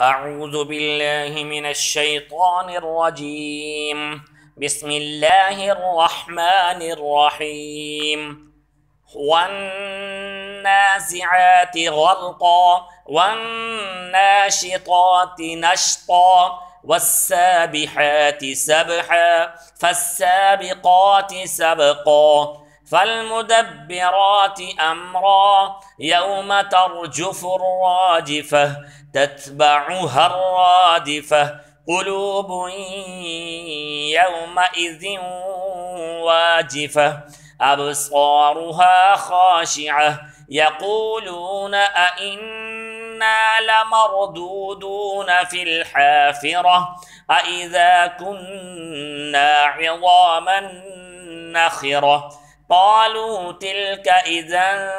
أعوذ بالله من الشيطان الرجيم. بسم الله الرحمن الرحيم. والنازعات غرقا والناشطات نشطا والسابحات سبحا فالسابقات سبقا فالمدبرات أمرا يوم ترجف الراجفة تتبعها الرادفة قلوب يومئذ واجفة أبصارها خاشعة يقولون أئنا لمردودون في الحافرة أئذا كنا عظاما نخرة قالوا تلك إذا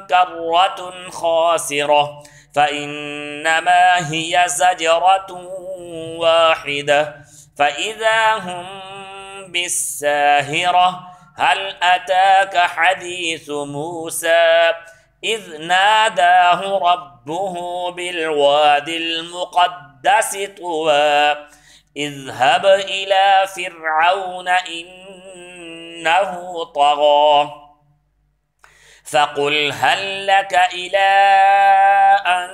كرة خاسرة فإنما هي زجرة واحدة فإذا هم بالساهرة هل أتاك حديث موسى إذ ناداه ربه بالواد المقدس طوى اذهب إلى فرعون إنه طغى فقل هل لك إلى أن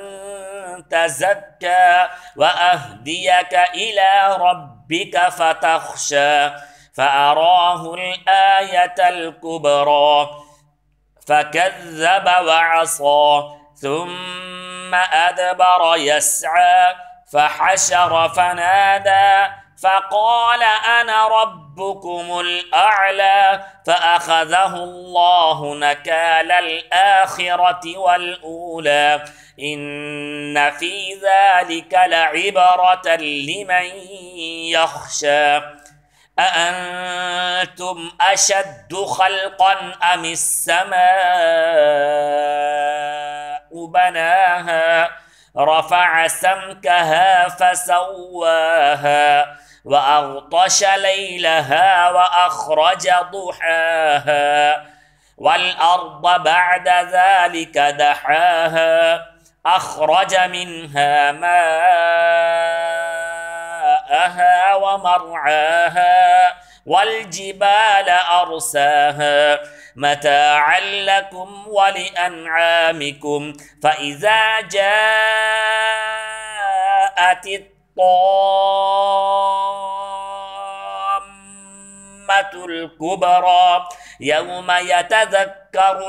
تزكى وأهديك إلى ربك فتخشى فأراه الآية الكبرى فكذب وعصى ثم أدبر يسعى فحشر فنادى فقال أنا ربكم الأعلى فأخذه الله نكال الآخرة والأولى إن في ذلك لعبرة لمن يخشى أأنتم أشد خلقا أم السماء بناها رفع سمكها فسواها وأغطش ليلها وأخرج ضحاها والأرض بعد ذلك دحاها أخرج منها ماءها ومرعاها والجبال أرساها متاعا لكم ولأنعامكم فإذا جاءت الطامة الكبرى يوم يتذكر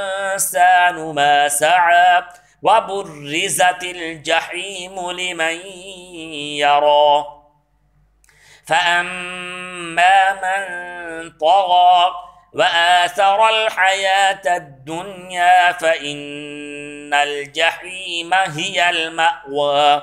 الإنسان ما سعى وبرزت الجحيم لمن يرى فأما من طغى وآثر الحياة الدنيا فإن الجحيم هي المأوى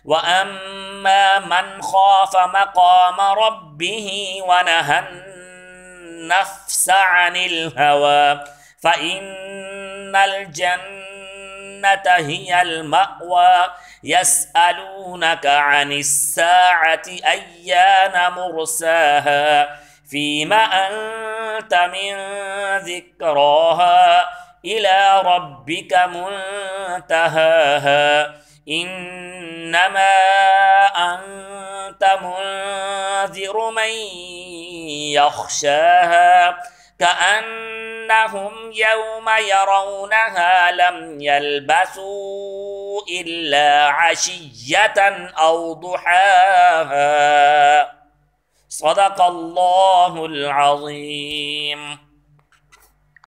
وأما من خاف مقام ربه ونهى النفس عن الهوى فإن الجنة هي المأوى يسألونك عن الساعة أيان مرساها فيم أنت من ذكراها إلى ربك منتهاها إنما أنت منذر من يخشاها كأنهم يوم يرونها لم يلبثوا إلا عشية أو ضحاها صدق الله العظيم.